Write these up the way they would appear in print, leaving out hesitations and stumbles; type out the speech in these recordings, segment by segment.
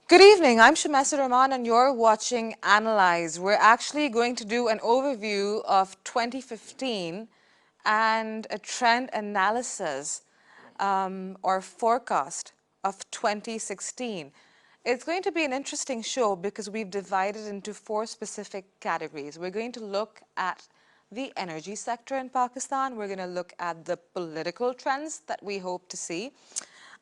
Good evening, I'm Shamasa Rahman and you're watching Analyze. We're actually going to do an overview of 2015 and a trend analysis or forecast of 2016. It's going to be an interesting show because we've divided into four specific categories. We're going to look at the energy sector in Pakistan. We're going to look at the political trends that we hope to see,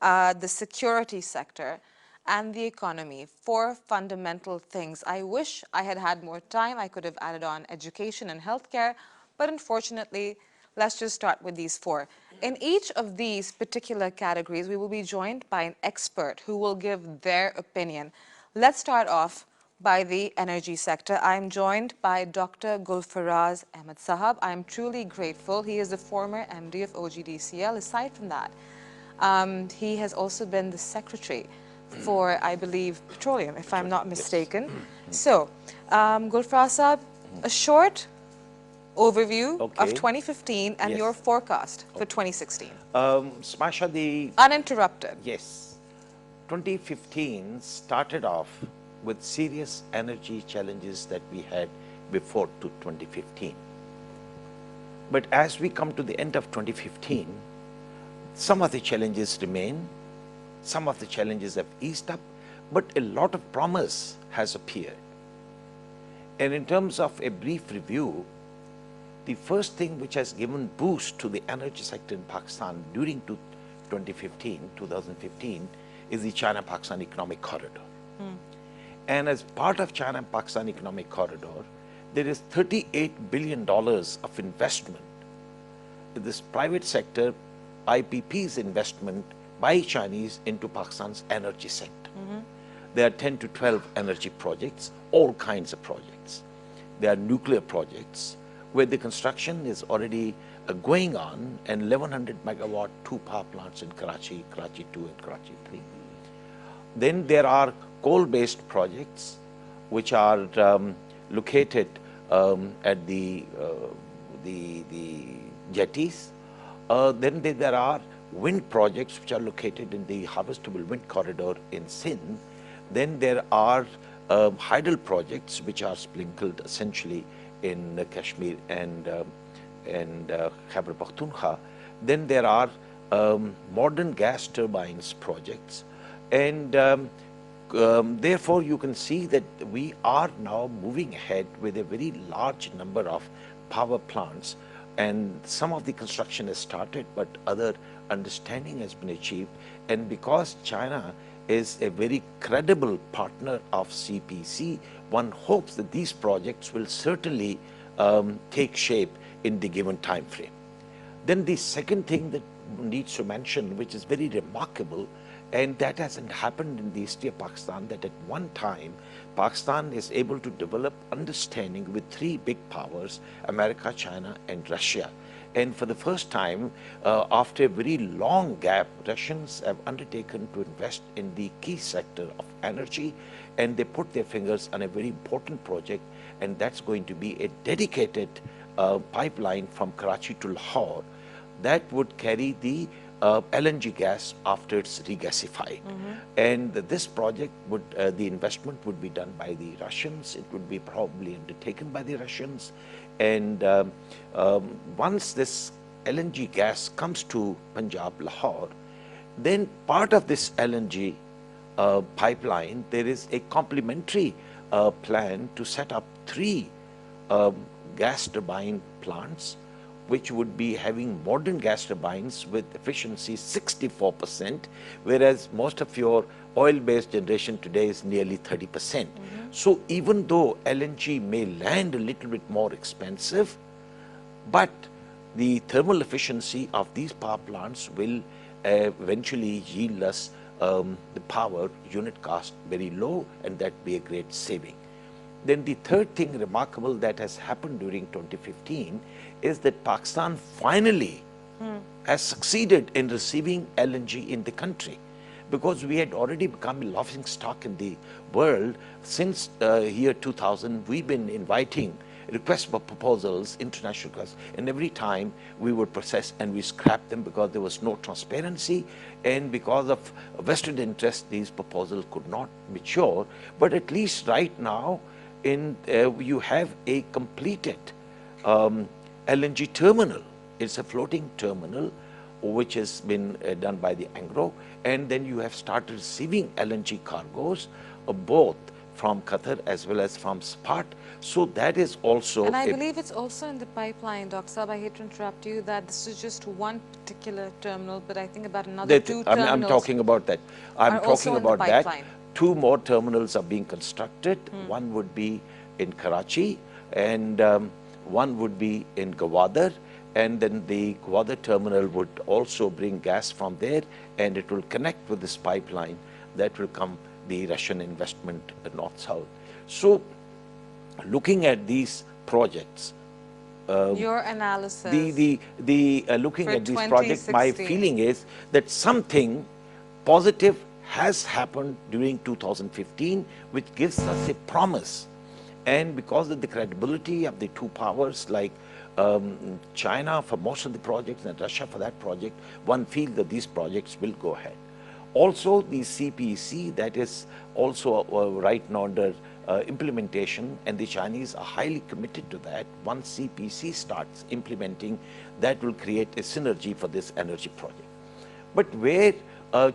the security sector, and the economy. Four fundamental things. I wish I had had more time. I could have added on education and healthcare, but unfortunately, let's just start with these four. In each of these particular categories, we will be joined by an expert who will give their opinion. Let's start off by the energy sector. I'm joined by Dr. Gulfaraz Ahmed Sahab. I'm truly grateful. He is the former MD of OGDCL. Aside from that, he has also been the secretary for, I believe, petroleum, if I'm not mistaken. So, Gulfaraz Sahab, a short overview of 2015 and your forecast for 2016. Smasha, Uninterrupted. yes, 2015 started off with serious energy challenges that we had before to 2015. But as we come to the end of 2015, some of the challenges remain, some of the challenges have eased up, but a lot of promise has appeared. And in terms of a brief review, the first thing which has given boost to the energy sector in Pakistan during 2015 is the China-Pakistan Economic Corridor. And as part of China-Pakistan Economic Corridor, there is $38 billion of investment. This private sector, IPP's investment by Chinese into Pakistan's energy sector. There are 10 to 12 energy projects, all kinds of projects. There are nuclear projects where the construction is already going on, and 1100 megawatt two power plants in Karachi, Karachi 2 and Karachi 3. Then there are coal-based projects which are located at the jetties. Then there are wind projects which are located in the harvestable wind corridor in Sindh. Then there are hydel projects which are sprinkled essentially in Kashmir and Khyber Pakhtunkhwa. Then there are modern gas turbines projects, and therefore you can see that we are now moving ahead with a very large number of power plants, and some of the construction has started, but other understanding has been achieved. And because China is a very credible partner of CPC, one hopes that these projects will certainly take shape in the given time frame. Then the second thing that needs to mention, which is very remarkable, and that hasn't happened in the history of Pakistan, that at one time Pakistan is able to develop understanding with three big powers, America, China and Russia. And for the first time, after a very long gap, Russians have undertaken to invest in the key sector of energy, and they put their fingers on a very important project, and that's going to be a dedicated pipeline from Karachi to Lahore that would carry the LNG gas after it's regasified. And this project would, the investment would be done by the Russians. It would be probably undertaken by the Russians. And once this LNG gas comes to Punjab, Lahore, then part of this LNG pipeline, there is a complementary plan to set up three gas turbine plants, which would be having modern gas turbines with efficiency 64%, whereas most of your oil-based generation today is nearly 30%. So even though LNG may land a little bit more expensive, but the thermal efficiency of these power plants will eventually yield us the power unit cost very low, and that be a great saving. Then the third thing remarkable that has happened during 2015 is that Pakistan finally has succeeded in receiving LNG in the country, because we had already become a laughing stock in the world. Since year 2000, we've been inviting requests for proposals, international requests, and every time we would process and we scrapped them because there was no transparency, and because of vested interest, these proposals could not mature. But at least right now, you have a completed LNG terminal. It's a floating terminal which has been done by the Anglo, and then you have started receiving LNG cargoes both from Qatar as well as from Spot. So that is also. And I believe it's also in the pipeline, Dr. Saab. I hate to interrupt you, that this is just one particular terminal, but I think about another two terminals. I'm talking about that. I'm talking about that. Pipeline. 2 more terminals are being constructed. One would be in Karachi, and one would be in Gwadar. And then the Gwadar terminal would also bring gas from there, and it will connect with this pipeline that will come the Russian investment north-south. So, looking at these projects, your analysis, looking at these projects, my feeling is that something positive has happened during 2015, which gives us a promise. And because of the credibility of the two powers like China for most of the projects and Russia for that project, one feels that these projects will go ahead. Also, the CPEC, that is also right now under implementation, and the Chinese are highly committed to that. Once CPEC starts implementing, that will create a synergy for this energy project. But where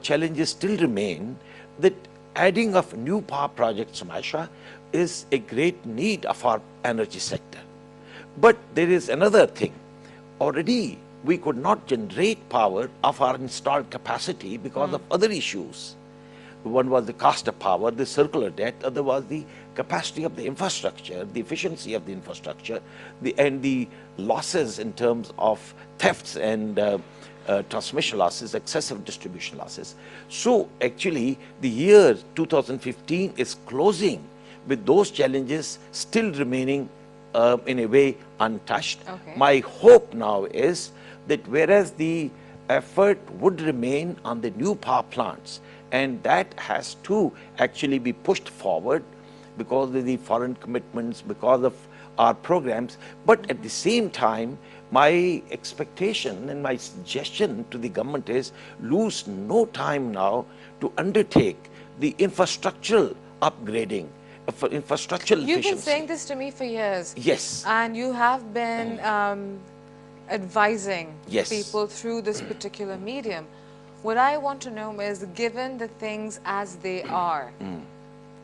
challenges still remain, that adding of new power projects, Sumaisha, is a great need of our energy sector. But there is another thing. Already we could not generate power of our installed capacity because of other issues. One was the cost of power, the circular debt, other was the capacity of the infrastructure, the efficiency of the infrastructure, and the losses in terms of thefts and transmission losses, excessive distribution losses. So actually the year 2015 is closing with those challenges still remaining in a way untouched. Okay. My hope now is that whereas the effort would remain on the new power plants, and that has to actually be pushed forward because of the foreign commitments, because of our programs, but at the same time, my expectation and my suggestion to the government is lose no time now to undertake the infrastructural upgrading, for infrastructural efficiency. You've been saying this to me for years. Yes. And you have been advising Yes. people through this particular medium. What I want to know is, given the things as they are,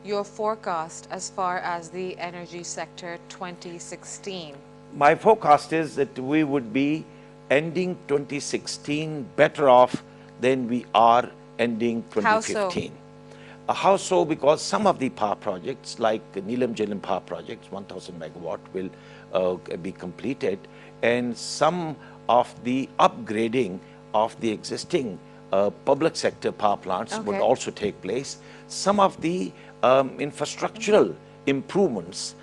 your forecast as far as the energy sector 2016. My forecast is that we would be ending 2016 better off than we are ending 2015. How so? Because some of the power projects like Neelam Jhelum power projects, 1000 megawatt, will be completed, and some of the upgrading of the existing public sector power plants would also take place. Some of the infrastructural improvements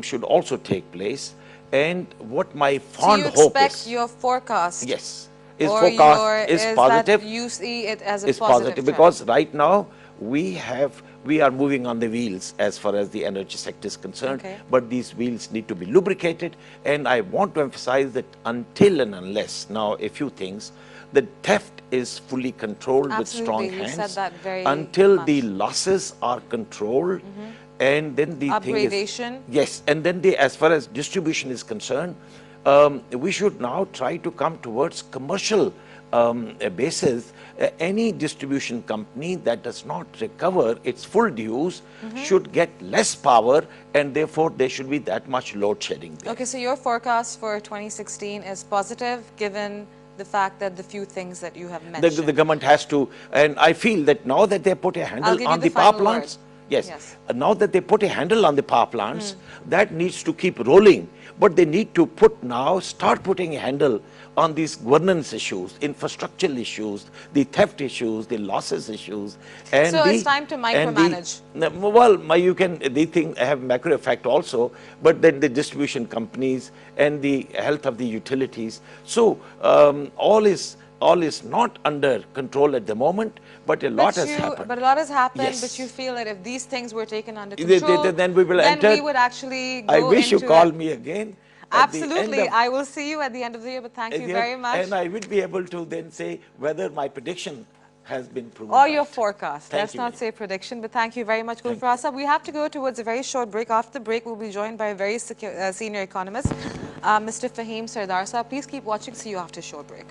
should also take place. And what my fond hope is... So you expect your forecast? Yes. Is positive. That you see it as a is positive trend? Because right now we are moving on the wheels as far as the energy sector is concerned, but these wheels need to be lubricated. And I want to emphasize that until and unless, now a few things, the theft is fully controlled with strong hands, you said that very until much. the losses are controlled, and then the upgradation. Thing is, yes, and then as far as distribution is concerned, we should now try to come towards commercial basis. Any distribution company that does not recover its full dues should get less power, and therefore there should be that much load shedding there. Okay, so your forecast for 2016 is positive given the fact that the few things that you have mentioned. The government has to, and I feel that now that they put a handle on the power plants, now that they put a handle on the power plants, that needs to keep rolling. But they need to start putting a handle on these governance issues, infrastructural issues, the theft issues, the losses issues. And so it's time to micromanage. They think have macro effect also, but then the distribution companies and the health of the utilities. So all is all is not under control at the moment, but a lot has happened. But a lot has happened, but you Yes. feel that if these things were taken under control, Then we will then enter. we would actually I go wish you into call it. me again at the end Absolutely. of I will see you at the end of the year, but thank you there, very much. and I will be able to then say whether my prediction has been proven Or your right. forecast. Thank Let's you not very say much. prediction, but thank you very much, Thank you. Gulfarasa. We have to go towards a very short break. After the break, we'll be joined by a very senior economist, Mr. Faheem Sardar. So please keep watching. See you after a short break.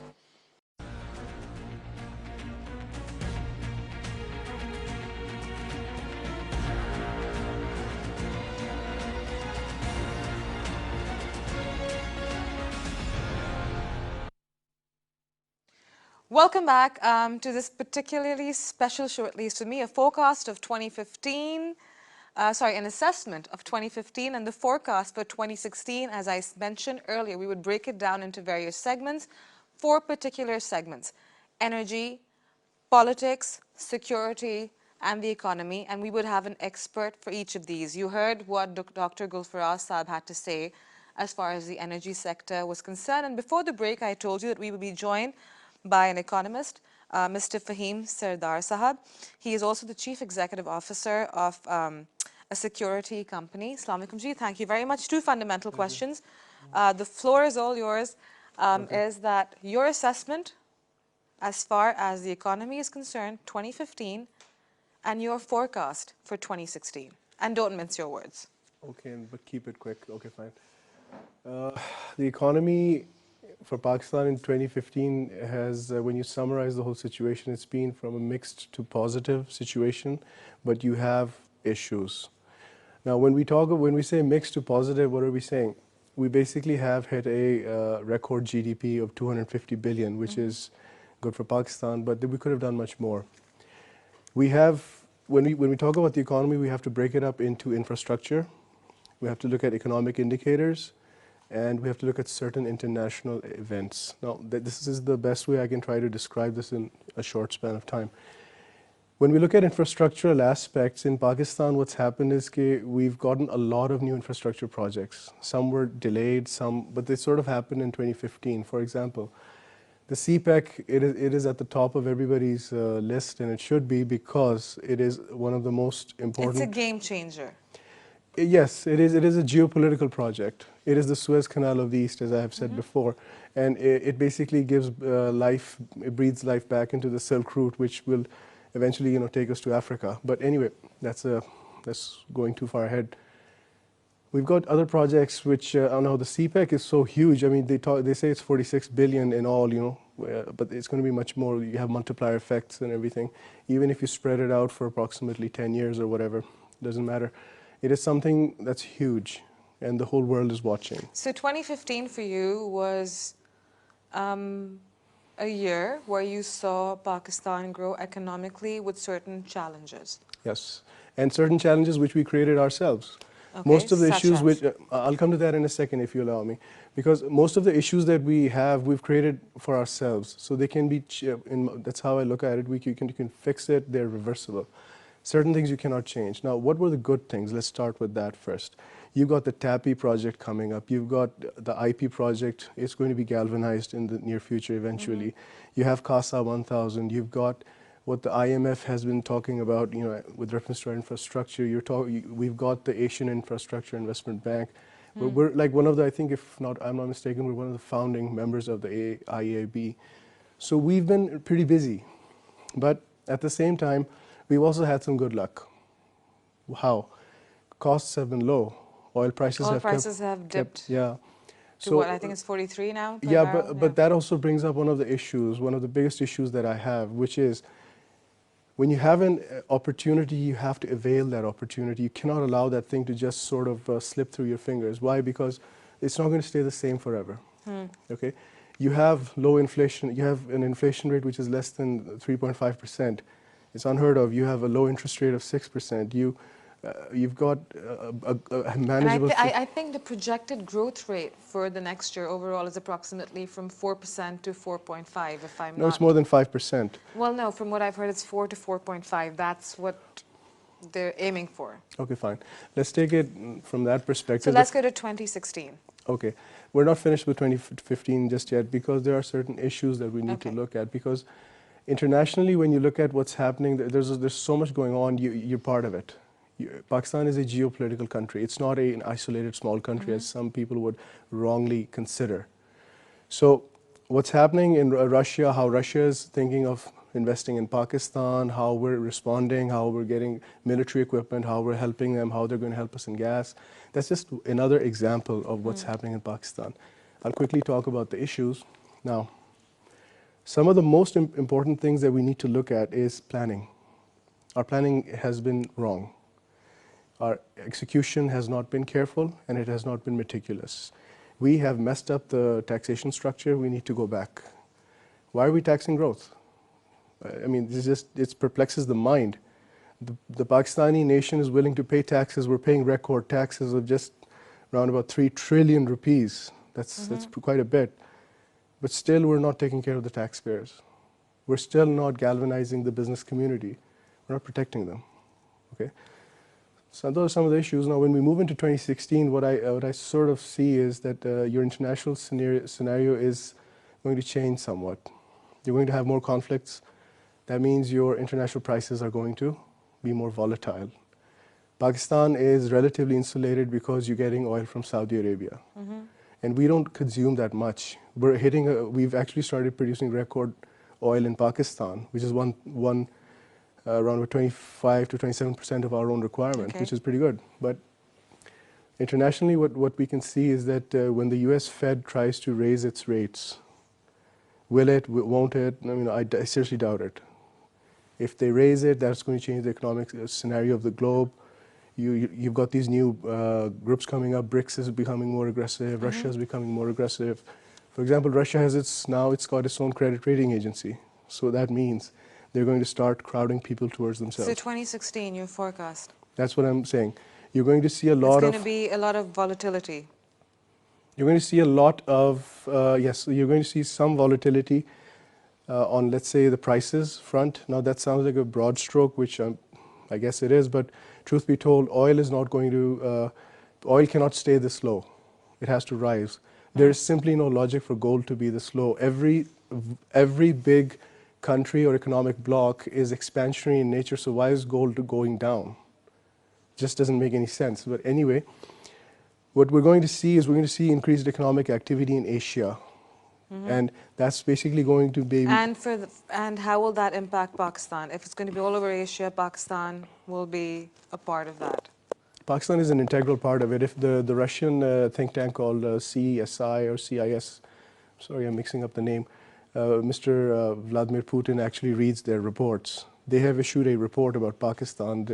Welcome back to this particularly special show, at least to me, a forecast of 2015, an assessment of 2015 and the forecast for 2016. As I mentioned earlier, we would break it down into various segments, 4 particular segments: energy, politics, security, and the economy, and we would have an expert for each of these. You heard what Dr. Gulfaraz Saab had to say as far as the energy sector was concerned, and before the break I told you that we would be joined by an economist, Mr. Faheem Sardar Sahab. He is also the Chief Executive Officer of a security company. Assalamu alaikum ji, thank you very much. 2 fundamental questions. The floor is all yours. Is that your assessment as far as the economy is concerned, 2015, and your forecast for 2016? And don't mince your words. Okay, but keep it quick. Okay, fine. The economy for Pakistan in 2015 has, when you summarize the whole situation, it's been from a mixed to positive situation, but you have issues. Now, when we say mixed to positive, what are we saying? We basically have hit a record GDP of 250 billion, which is good for Pakistan, but we could have done much more. We have, when we talk about the economy, we have to break it up into infrastructure. We have to look at economic indicators, and we have to look at certain international events. Now, this is the best way I can try to describe this in a short span of time. When we look at infrastructural aspects in Pakistan, what's happened is we've gotten a lot of new infrastructure projects. Some were delayed, but they sort of happened in 2015. For example, the CPEC, it is at the top of everybody's list, and it should be, because it is one of the most important. It's a game changer. Yes, it is. It is a geopolitical project. It is the Suez Canal of the East, as I have said before, and it basically gives life, it breathes life back into the Silk Route, which will eventually, take us to Africa. But anyway, that's going too far ahead. We've got other projects which, I don't know, the CPEC is so huge. I mean, they say it's 46 billion in all, but it's going to be much more. You have multiplier effects and everything. Even if you spread it out for approximately 10 years or whatever, doesn't matter. It is something that's huge, and the whole world is watching. So 2015 for you was a year where you saw Pakistan grow economically with certain challenges. Yes, and certain challenges which we created ourselves. Okay, Most of the such issues as? which, I'll come to that in a second if you allow me, because most of the issues that we have, we've created for ourselves. So they can be, that's how I look at it, you can fix it, they're reversible. Certain things you cannot change. Now, what were the good things? Let's start with that first. You've got the TAPI project coming up. You've got the IP project. It's going to be galvanized in the near future eventually. You have CASA 1000. You've got what the IMF has been talking about, with reference to our infrastructure. We've got the Asian Infrastructure Investment Bank. We're like one of the, I think, if not, I'm not mistaken, we're one of the founding members of the IAB. So we've been pretty busy. But at the same time, we've also had some good luck. How? Costs have been low. Oil prices have dipped yeah. to what I think is 43 now per Yeah, barrel. but that also brings up one of the issues, one of the biggest issues that I have, which is when you have an opportunity, you have to avail that opportunity. You cannot allow that thing to just sort of slip through your fingers. Why? Because it's not going to stay the same forever. Okay? You have low inflation. You have an inflation rate which is less than 3.5%. It's unheard of. You have a low interest rate of 6%. You've got a manageable. And I think the projected growth rate for the next year overall is approximately from 4% to 4.5, if I'm not. No, it's more than 5%. Well, no, from what I've heard, it's 4 to 4.5. That's what they're aiming for. Okay, fine. Let's take it from that So perspective. let's go to 2016. Okay, we're not finished with 2015 just yet because there are certain issues that we need to Okay. look at. Because internationally, when you look at what's happening, there's so much going on. You're part of it. Pakistan is a geopolitical country. It's not an isolated small country as some people would wrongly consider. So what's happening in Russia, how Russia is thinking of investing in Pakistan, how we're responding, how we're getting military equipment, how we're helping them, how they're going to help us in gas. That's just another example of what's happening in Pakistan. I'll quickly talk about the issues. Now, some of the most important things that we need to look at is planning. Our planning has been wrong. Our execution has not been careful and it has not been meticulous. We have messed up the taxation structure. We need to go back. Why are we taxing growth? I mean, it perplexes the mind. The Pakistani nation is willing to pay taxes. We're paying record taxes of just around about 3 trillion rupees. That's quite a bit. But still, we're not taking care of the taxpayers. We're still not galvanizing the business community. We're not protecting them. Okay. So those are some of the issues. Now, when we move into 2016, what I sort of see is that your international scenario is going to change somewhat. You're going to have more conflicts. That means your international prices are going to be more volatile. Pakistan is relatively insulated because you're getting oil from Saudi Arabia. And we don't consume that much. We've actually started producing record oil in Pakistan, which is around 25 to 27% of our own requirement, which is pretty good. But internationally, what we can see is that when the US Fed tries to raise its rates, will it, won't it? I mean, I seriously doubt it. If they raise it, that's going to change the economic scenario of the globe. You've got these new groups coming up. BRICS is becoming more aggressive. Russia is becoming more aggressive. For example, Russia has now got its own credit rating agency. So that means they're going to start crowding people towards themselves. So 2016, your forecast? That's what I'm saying. You're going to see a lot of... It's going to be a lot of volatility. You're going to see a lot of... yes, you're going to see some volatility on, let's say, the prices front. Now, that sounds like a broad stroke, which I guess it is, but truth be told, oil is not going to... oil cannot stay this low. It has to rise. There is simply no logic for gold to be this low. Every big country or economic bloc is expansionary in nature, so why is gold going down? Just doesn't make any sense. But anyway, what we're going to see is increased economic activity in Asia. And that's basically going to be... And how will that impact Pakistan? If it's going to be all over Asia, Pakistan will be a part of that. Pakistan is an integral part of it. If the Russian think tank called CSI or CIS, sorry, I'm mixing up the name, Mr. Vladimir Putin actually reads their reports. They have issued a report about Pakistan.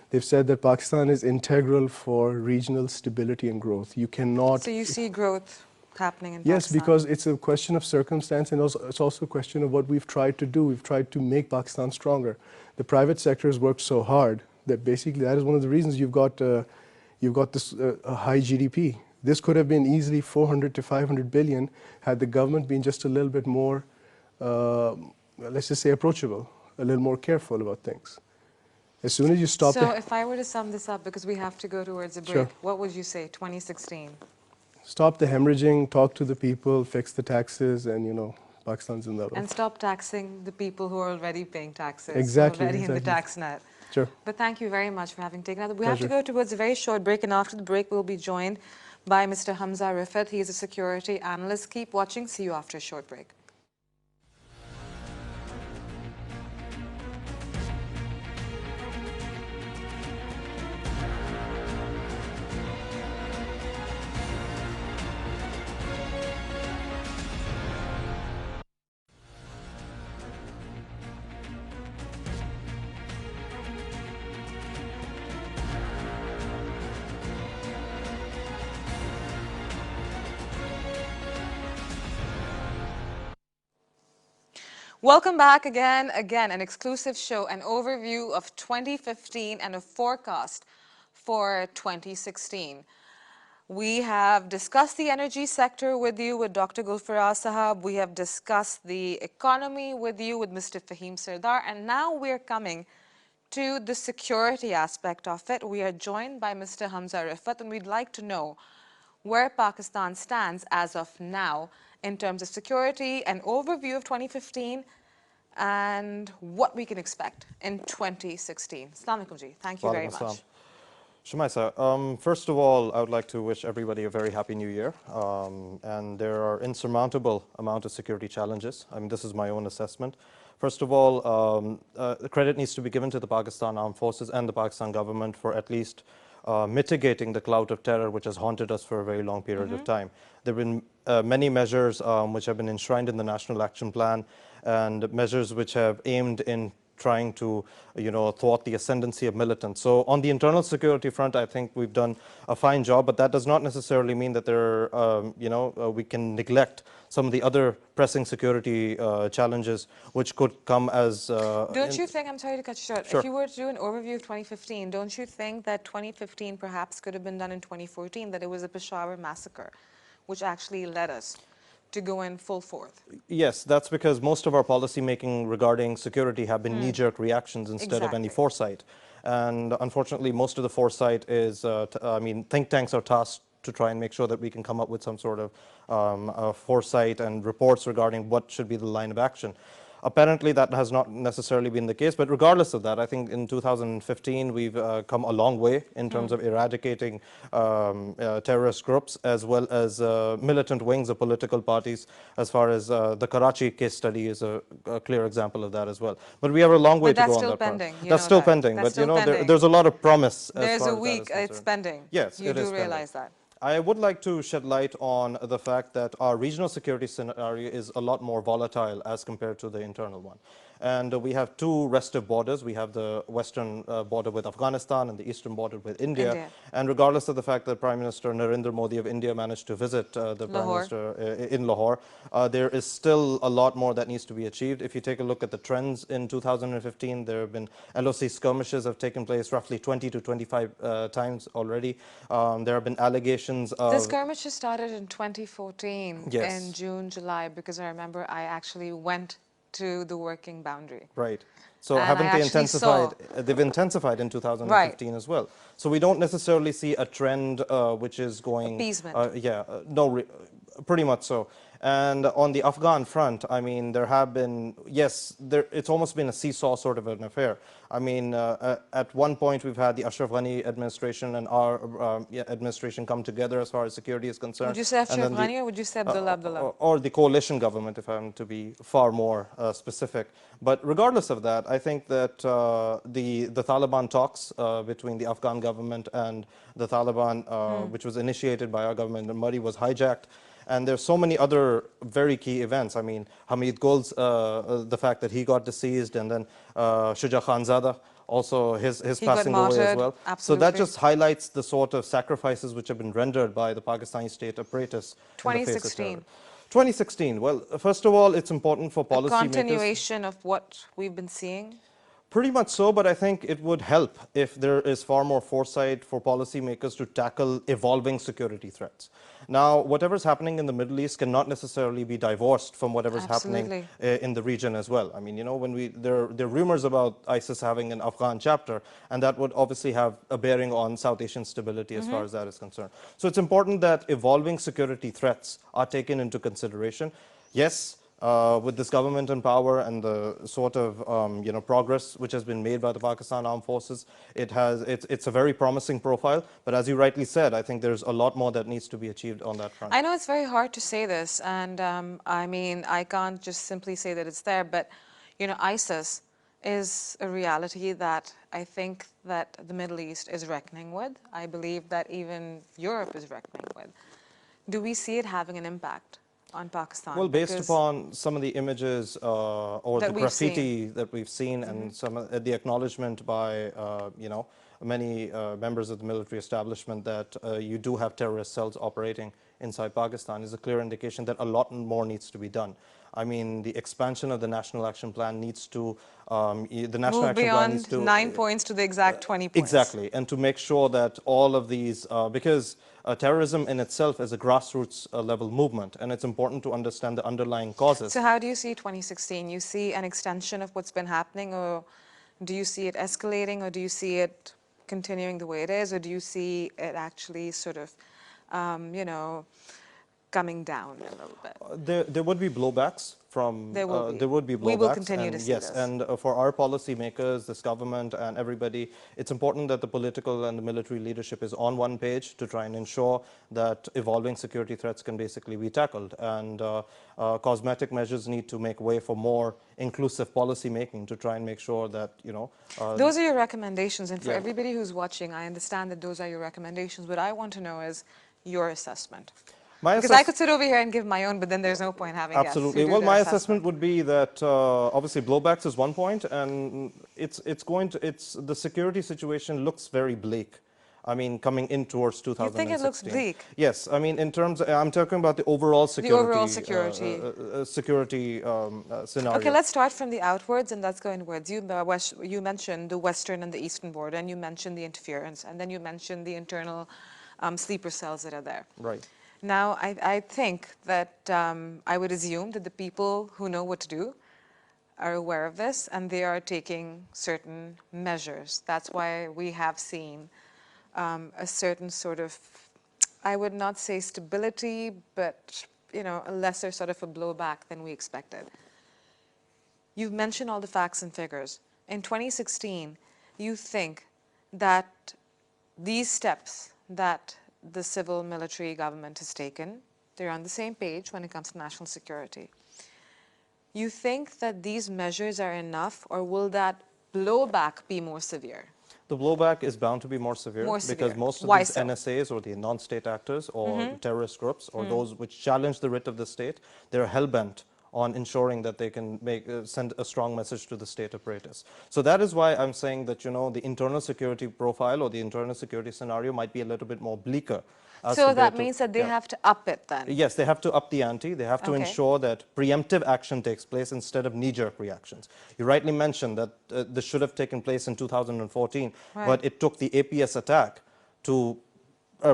They've said that Pakistan is integral for regional stability and growth. You cannot... So you see growth happening in Pakistan? Yes, because it's a question of circumstance, and also, it's also a question of what we've tried to do. We've tried to make Pakistan stronger. The private sector has worked so hard that basically that is one of the reasons you've got this high GDP. This could have been easily 400 to 500 billion had the government been just a little bit more, let's just say, approachable, a little more careful about things. As soon as you stop... So if I were to sum this up, because we have to go towards a break, Sure. What would you say, 2016? Stop the hemorrhaging, talk to the people, fix the taxes, and, Pakistan's in the... And stop taxing the people who are already paying taxes, Exactly, who are already in the exactly. tax net. Sure. But thank you very much for having taken that. We have to Pleasure. go towards a very short break, and after the break, we'll be joined by Mr. Hamza Rifat. He is a security analyst. Keep watching. See you after a short break. Welcome back again, an exclusive show, an overview of 2015 and a forecast for 2016. We have discussed the energy sector with you with Dr. Gulfaraz Sahab. We have discussed the economy with you with Mr. Faheem Sardar. And now we're coming to the security aspect of it. We are joined by Mr. Hamza Rifat, and we'd like to know, where Pakistan stands as of now in terms of security, an overview of 2015, and what we can expect in 2016. Assalamu alaikum ji. Thank you very Walaikum assalam. much. Shumai sir, first of all, I would like to wish everybody a very happy new year. And there are insurmountable amount of security challenges. I mean, this is my own assessment. First of all, the credit needs to be given to the Pakistan Armed Forces and the Pakistan government for at least mitigating the cloud of terror which has haunted us for a very long period of time. There have been many measures which have been enshrined in the National Action Plan, and measures which have aimed in trying to, thwart the ascendancy of militants. So on the internal security front, I think we've done a fine job, but that does not necessarily mean that we can neglect some of the other pressing security challenges which could come as... Don't you think, I'm sorry to cut you short, Sure. if you were to do an overview of 2015, don't you think that 2015 perhaps could have been done in 2014, that it was a Peshawar massacre, which actually led us to go in full force? Yes, that's because most of our policy making regarding security have been knee-jerk reactions instead of any Exactly. foresight. And unfortunately, most of the foresight is, think tanks are tasked to try and make sure that we can come up with some sort of foresight and reports regarding what should be the line of action. Apparently, that has not necessarily been the case, but regardless of that, I think in 2015 we've come a long way in terms of eradicating terrorist groups as well as militant wings of political parties, as far as the Karachi case study is a clear example of that as well. But we have a long way But to that's go on still that front. pending, you That's know still that. pending, That's but still pending. there's a lot of promise as There's far a as that week, is it's concerned. pending. Yes, You it do is pending. realize that. I would like to shed light on the fact that our regional security scenario is a lot more volatile as compared to the internal one. And we have two restive borders. We have the western border with Afghanistan and the eastern border with India. India. And regardless of the fact that Prime Minister Narendra Modi of India managed to visit the Prime Lahore. Minister in Lahore, there is still a lot more that needs to be achieved. If you take a look at the trends in 2015, there have been LOC skirmishes have taken place roughly 20 to 25 times already. There have been allegations of... The skirmishes started in 2014 Yes. in June, July, because I remember I actually went to the working boundary. Right. So And I haven't they actually intensified? saw... They've intensified in Right. 2015 as well. So we don't necessarily see a trend which is going... Appeasement. Pretty much so. And on the Afghan front, I mean, there have been, it's almost been a seesaw sort of an affair. I mean, at one point we've had the Ashraf Ghani administration and our administration come together as far as security is concerned. Would you say And Ashraf then Ghani or would you say Abdullah Abdullah? or the coalition government, if I'm to be far more specific. But regardless of that, I think that the Taliban talks between the Afghan government and the Taliban, which was initiated by our government in Murray, was hijacked. And there's so many other very key events. I mean, Hamid Gul's, the fact that he got deceased, and then Shuja Khanzada, also his passing away as well. Absolutely. So that just highlights the sort of sacrifices which have been rendered by the Pakistani state apparatus in the face of terror. 2016, well, first of all, it's important for policymakers... A continuation of what we've been seeing? Pretty much so, but I think it would help if there is far more foresight for policymakers to tackle evolving security threats. Now, whatever's happening in the Middle East cannot necessarily be divorced from whatever's happening in the region as well. I mean, when there are rumors about ISIS having an Afghan chapter, and that would obviously have a bearing on South Asian stability as far as that is concerned. So it's important that evolving security threats are taken into consideration. Yes, with this government in power and the sort of progress which has been made by the Pakistan Armed Forces, it's a very promising profile. But as you rightly said, I think there's a lot more that needs to be achieved on that front. I know it's very hard to say this, and I mean, I can't just simply say that it's there, but ISIS is a reality that I think that the Middle East is reckoning with. I believe that even Europe is reckoning with. Do we see it having an impact on Pakistan? Well, based upon some of the images or the graffiti that we've seen, and some of the acknowledgement by many members of the military establishment that you do have terrorist cells operating inside Pakistan, is a clear indication that a lot more needs to be done. I mean, the expansion of the National Action Plan needs to move beyond 9 points to the exact 20 points. Exactly, and to make sure that all of these, because terrorism in itself is a grassroots level movement, and it's important to understand the underlying causes. So how do you see 2016? You see an extension of what's been happening, or do you see it escalating, or do you see it continuing the way it is, or do you see it actually sort of you know, coming down a little bit? There would be blowbacks from, There will be. there would be We will blowbacks, continue to and see yes, this. and for our policymakers, this government and everybody, it's important that the political and the military leadership is on one page to try and ensure that evolving security threats can basically be tackled. And cosmetic measures need to make way for more inclusive policy making to try and make sure that, Those are your recommendations, and for yeah. everybody who's watching, I understand that those are your recommendations. What I want to know is your assessment. My Because I assess could sit over here and give my own, but then there's no point having guests who Absolutely. do Well, their my assessment. assessment would be that obviously blowbacks is one point, and it's the security situation looks very bleak. I mean, coming in towards You think it looks 2016. bleak? Yes, I mean, in terms, I'm talking about the overall The overall security security. scenario. Okay, let's start from the outwards and let's go inwards. You mentioned the western and the eastern border, and you mentioned the interference, and then you mentioned the internal sleeper cells that are there. Right. Now, I think that I would assume that the people who know what to do are aware of this, and they are taking certain measures. That's why we have seen a certain sort of, I would not say stability, but a lesser sort of a blowback than we expected. You've mentioned all the facts and figures. In 2016, you think that these steps that the civil military government has taken, they're on the same page when it comes to national security. You think that these measures are enough, or will that blowback be more severe? The blowback is bound to be more severe More because severe. most of Why these so? NSAs or the non-state actors or terrorist groups or those which challenge the writ of the state, they're hell-bent on ensuring that they can send a strong message to the state apparatus. So that is why I'm saying that, the internal security profile or the internal security scenario might be a little bit more bleaker. As So that compared to, means that they yeah. have to up it then? Yes, they have to up the ante. They have to Okay. ensure that preemptive action takes place instead of knee-jerk reactions. You rightly mentioned that this should have taken place in 2014, Right. but it took the APS attack to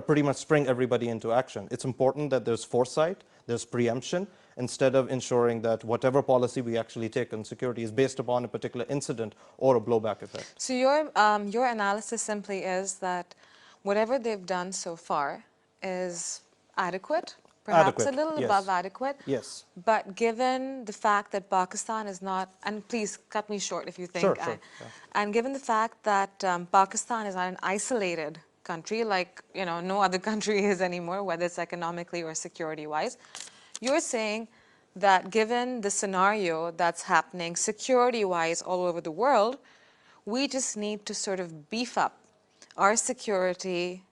pretty much spring everybody into action. It's important that there's foresight, there's preemption, instead of ensuring that whatever policy we actually take on security is based upon a particular incident or a blowback effect. So your analysis simply is that whatever they've done so far is adequate, perhaps a Adequate, little yes. above adequate. Yes. But given the fact that Pakistan is not, and please cut me short if you think, Sure, sure, yeah. and given the fact that Pakistan is not an isolated country like no other country is anymore, whether it's economically or security-wise, you're saying that given the scenario that's happening security-wise all over the world, we just need to sort of beef up our security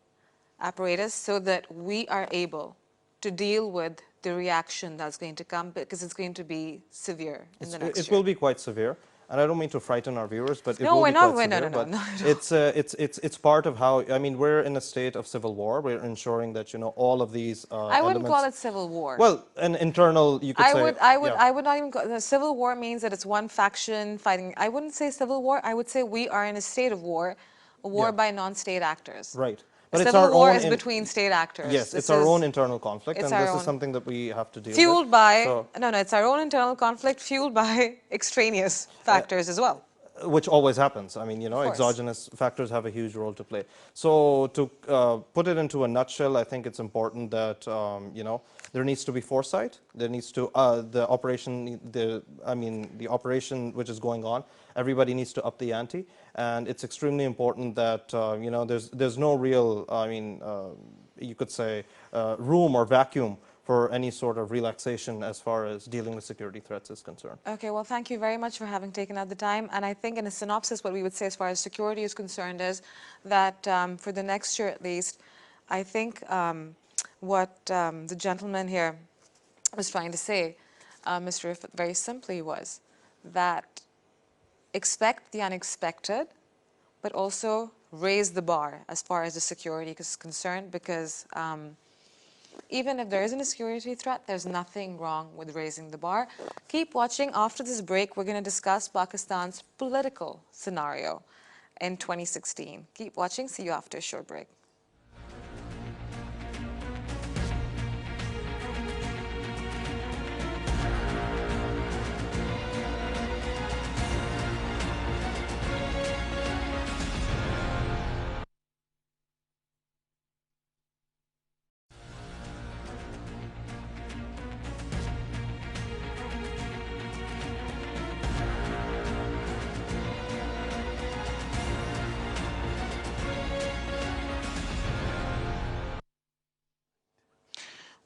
apparatus so that we are able to deal with the reaction that's going to come, because it's going to be severe in the next It year. will be quite severe. And I don't mean to frighten our viewers, but it No, will we're be not. quite No, severe. no, no, But no, no. it's part of how, I mean, we're in a state of civil war. We're ensuring that, all of these I wouldn't call it elements. civil war. Well, an internal, you could say. Yeah. I would not even call the civil war means that it's one faction fighting. I wouldn't say civil war. I would say we are in a state of war, a war Yeah. by non-state actors. Right. A But it's civil our war own is between state actors. Yes, This it's our is own internal conflict, it's and our this is own. something that we have to deal Fueled with. by, So, no, it's our own internal conflict fueled by extraneous factors as well. which always happens. I mean, course. exogenous factors have a huge role to play. So to put it into a nutshell, I think it's important that, there needs to be foresight. There needs to, the operation which is going on, everybody needs to up the ante. And it's extremely important that, there's no real, you could say, room or vacuum for any sort of relaxation as far as dealing with security threats is concerned. Okay, well, thank you very much for having taken out the time. And I think in a synopsis, what we would say as far as security is concerned is that for the next year at least, I think what the gentleman here was trying to say, Mr. Rifat, very simply was that expect the unexpected, but also raise the bar as far as the security is concerned, because even if there isn't a security threat, there's nothing wrong with raising the bar. Keep watching. After this break, we're going to discuss Pakistan's political scenario in 2016. Keep watching. See you after a short break.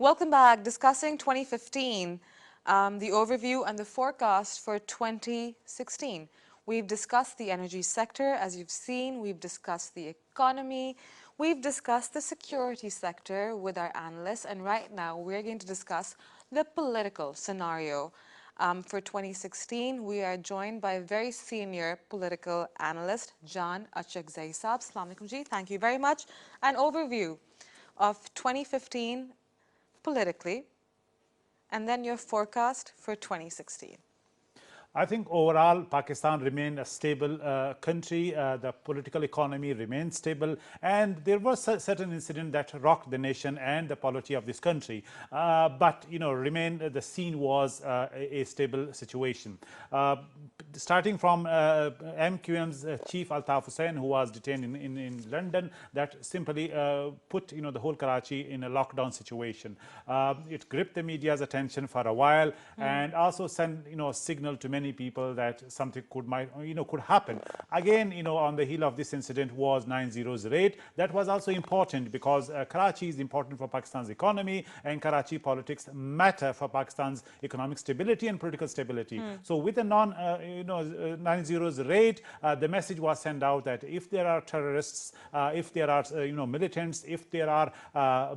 Welcome back. Discussing 2015, the overview and the forecast for 2016. We've discussed the energy sector, as you've seen. We've discussed the economy. We've discussed the security sector with our analysts. And right now, we're going to discuss the political scenario. For 2016, we are joined by a very senior political analyst, Jan Achakzai Saab. Assalamu alaikum ji. Thank you very much. An overview of 2015 politically, and then your forecast for 2016. I think overall Pakistan remained a stable country. The political economy remained stable, and there was a certain incident that rocked the nation and the polity of this country. But the scene was a stable situation. Starting from MQM's chief Altaf Hussain, who was detained in London, that simply put the whole Karachi in a lockdown situation. It gripped the media's attention for a while, and also sent a signal to many people that something could happen. Again, on the heel of this incident was 9/0's raid. That was also important because Karachi is important for Pakistan's economy, and Karachi politics matter for Pakistan's economic stability and political stability. So with the 9/0's raid, the message was sent out that if there are terrorists, if there are militants, if there are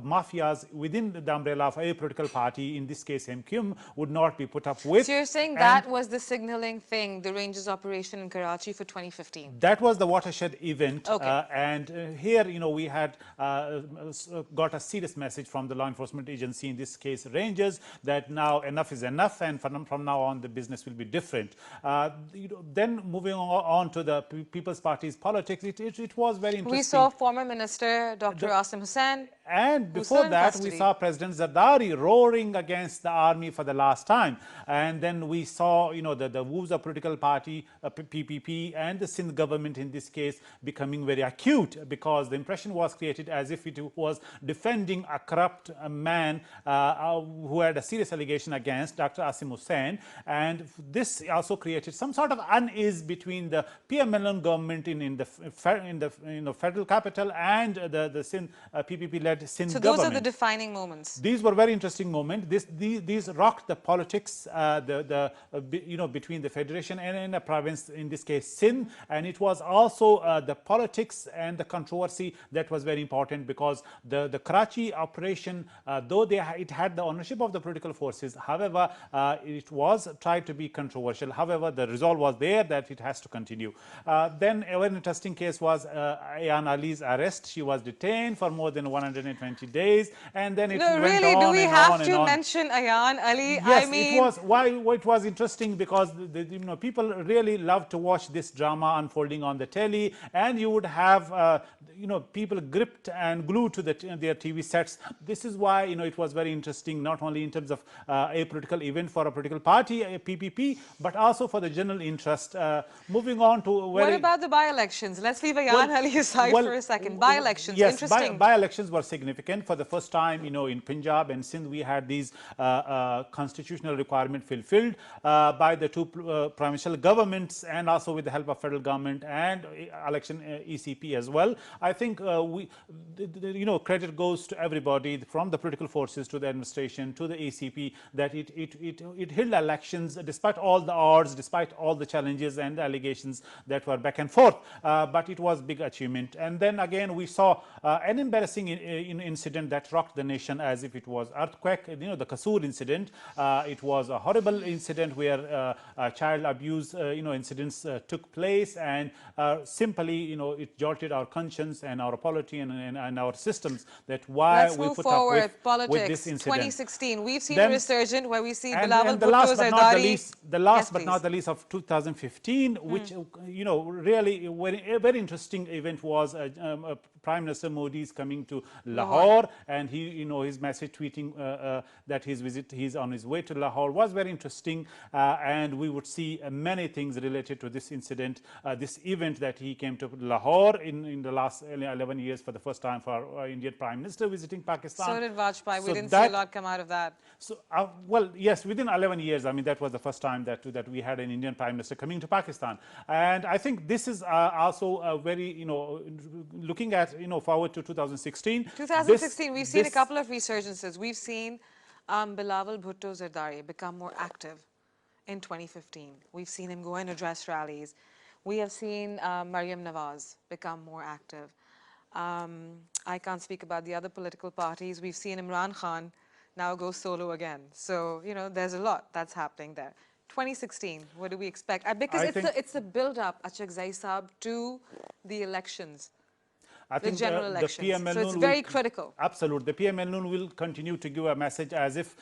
mafias within the umbrella of a political party, in this case MQM, would not be put up with. So you're saying that was the signaling thing, the Rangers operation in Karachi for 2015? That was the watershed event. Okay. And here, we had got a serious message from the law enforcement agency, in this case Rangers, that now enough is enough, and from now on the business will be different. Then moving on to the People's Party's politics, it was very interesting. We saw former Minister Dr. Asim Hussain. And before that, we saw President Zardari roaring against the army for the last time. And then we saw, the moves of political party, PPP, and the Sindh government in this case becoming very acute, because the impression was created as if it was defending a corrupt man who had a serious allegation against Dr. Asim Hussain. And this also created some sort of unease between the PMLN government in the federal capital and the Sindh PPP-led Sindh so government. Those are the defining moments. These were very interesting moments. These rocked the politics, between the federation and the province, in this case Sindh, and it was also the politics and the controversy that was very important, because the Karachi operation, though it had the ownership of the political forces, however, it was tried to be controversial. However, the resolve was there that it has to continue. Then a very interesting case was Ayan Ali's arrest. She was detained for more than 120 days, and then it went really, on do we and have on to and on. mention Ayan Ali? Yes, I mean, it was interesting because people really love to watch this drama unfolding on the telly, and you would have people gripped and glued to their TV sets. This is why it was very interesting, not only in terms of a political event for a political party, a PPP, but also for the general interest. Moving on to what about the by-elections? Let's leave Ayan Ali aside for a second. By-elections, yes, interesting. By-elections were significant. For the first time, in Punjab and Sindh, we had these constitutional requirement fulfilled by the two provincial governments, and also with the help of federal government and election ECP as well. I think credit goes to everybody, from the political forces to the administration to the ECP, that it held elections despite all the odds, despite all the challenges and the allegations that were back and forth. But it was a big achievement. And then again, we saw an embarrassing incident that rocked the nation as if it was earthquake. The Kasur incident. It was a horrible incident where child abuse incidents took place, and simply it jolted our conscience and our polity and our systems, that why Let's we move put forward. up Politics, with this incident. 2016. We've seen Then, a resurgent where we see and Bilawal the Bhutto last but not the Zardari. least, but not the least of 2015, which really a very interesting event was Prime Minister Modi's coming to Lahore, and he, his message tweeting that he's on his way to Lahore was very interesting, and we would see many things related to this incident, this event that he came to Lahore in the last 11 years for the first time for Indian Prime Minister visiting Pakistan. So did Vajpayee. We So didn't see a that- lot come out of that. So, well, yes, within 11 years, I mean, that was the first time that we had an Indian Prime Minister coming to Pakistan. And I think this is also a very, looking at, forward to 2016. 2016, we've seen a couple of resurgences. We've seen Bilawal Bhutto Zardari become more active in 2015. We've seen him go and address rallies. We have seen Maryam Nawaz become more active. I can't speak about the other political parties. We've seen Imran Khan now go solo again. So, there's a lot that's happening there. 2016, what do we expect? Because it's the build-up, Achak Zai Saab, to the elections. I think general the elections. PML So it's Noon very critical. Absolutely. The PML Noon will continue to give a message as if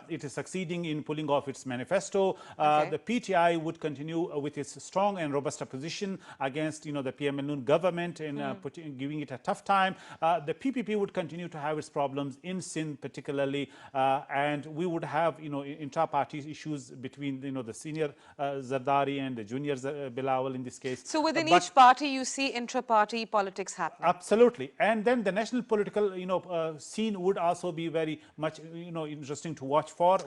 it is succeeding in pulling off its manifesto. Okay. The PTI would continue with its strong and robust opposition against, the PML Noon government and giving it a tough time. The PPP would continue to have its problems in Sindh particularly, and we would have, intra-party issues between, the senior Zardari and the junior Bilawal in this case. So within each party, you see intra-party politics happening. Absolutely. And then the national political, scene would also be very much, interesting to watch for.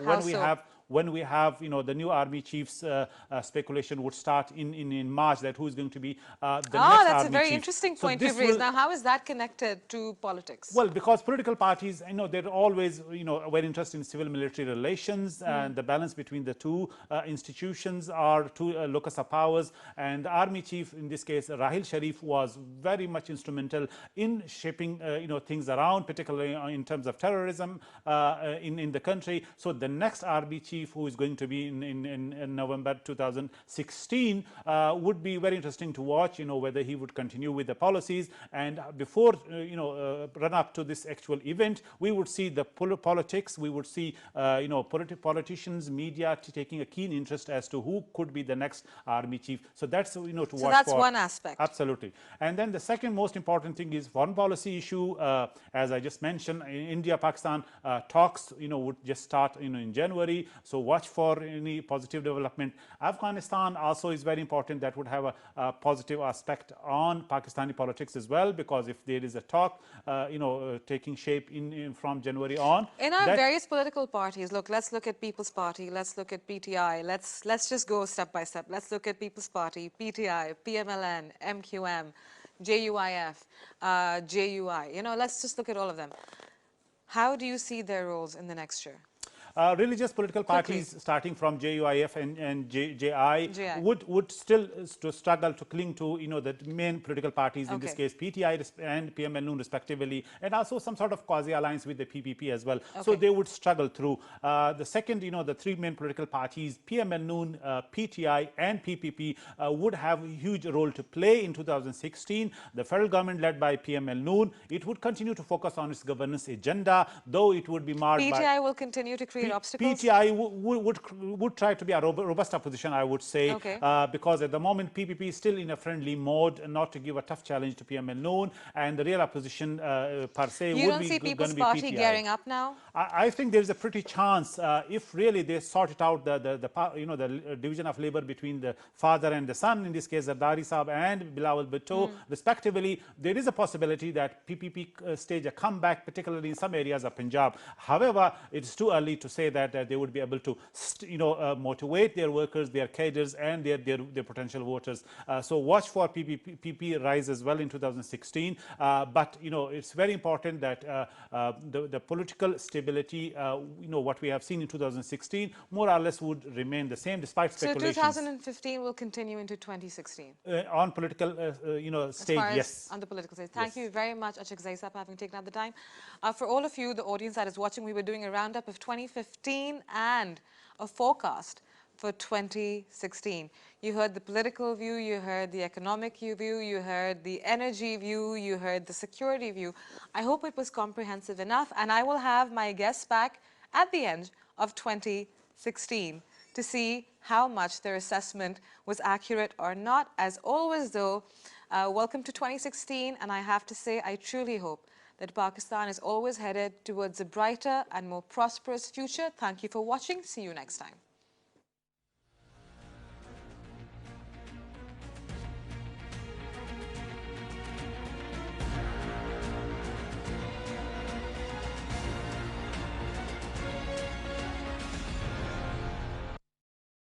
When we have, the new army chief's speculation would start in March, that who is going to be the next army chief. That's a very interesting point you've raised. Now, how is that connected to politics? Well, because political parties, they're always, very interested in civil-military relations and the balance between the two institutions or two locus of powers. And the army chief, in this case, Rahil Sharif, was very much instrumental in shaping, things around, particularly in terms of terrorism in the country. So the next army chief, who is going to be in November 2016, would be very interesting to watch, whether he would continue with the policies. And before, run up to this actual event, we would see the politics, we would see, politicians, media taking a keen interest as to who could be the next army chief. So that's, to watch for. So that's one aspect. Absolutely. And then the second most important thing is foreign policy issue. As I just mentioned, India-Pakistan talks, would just start, in January. So watch for any positive development. Afghanistan also is very important. That would have a positive aspect on Pakistani politics as well, because if there is a talk, taking shape from January on. In our various political parties, let's look at People's Party, let's look at PTI, let's just go step by step. Let's look at People's Party, PTI, PMLN, MQM, JUIF, JUI. Let's just look at all of them. How do you see their roles in the next year? Religious political parties starting from JUIF and JI would still struggle to cling to the main political parties, in this case PTI and PML Noon respectively, and also some sort of quasi alliance with the PPP as well. So they would struggle through. The second, the three main political parties, PML Noon, PTI and PPP, would have a huge role to play in 2016. The federal government led by PML Noon, it would continue to focus on its governance agenda, though it would be marred by... PTI will continue to create obstacles? PTI would try to be a robust opposition, I would say, because at the moment PPP is still in a friendly mode, not to give a tough challenge to PML Noon, and the real opposition per se would be going to be PTI. You don't see People's Party gearing up now? I think there's a pretty chance if really they sorted out the division of labor between the father and the son, in this case Zardari Saab and Bilawal Bhutto respectively, there is a possibility that PPP stage a comeback, particularly in some areas of Punjab. However, it's too early to say that they would be able to motivate their workers, their cadres and their potential voters. So watch for PPP rise as well in 2016. But it's very important that the political stability, what we have seen in 2016, more or less would remain the same despite speculations. So 2015 will continue into 2016? On political stage, yes. On the political stage. Thank you very much, Achak Zai Saab, for having taken out the time. For all of you, the audience that is watching, we were doing a roundup of 2015 and a forecast for 2016. You heard the political view, you heard the economic view, you heard the energy view, you heard the security view. I hope it was comprehensive enough, and I will have my guests back at the end of 2016 to see how much their assessment was accurate or not. As always though, welcome to 2016, and I have to say I truly hope that Pakistan is always headed towards a brighter and more prosperous future. Thank you for watching. See you next time.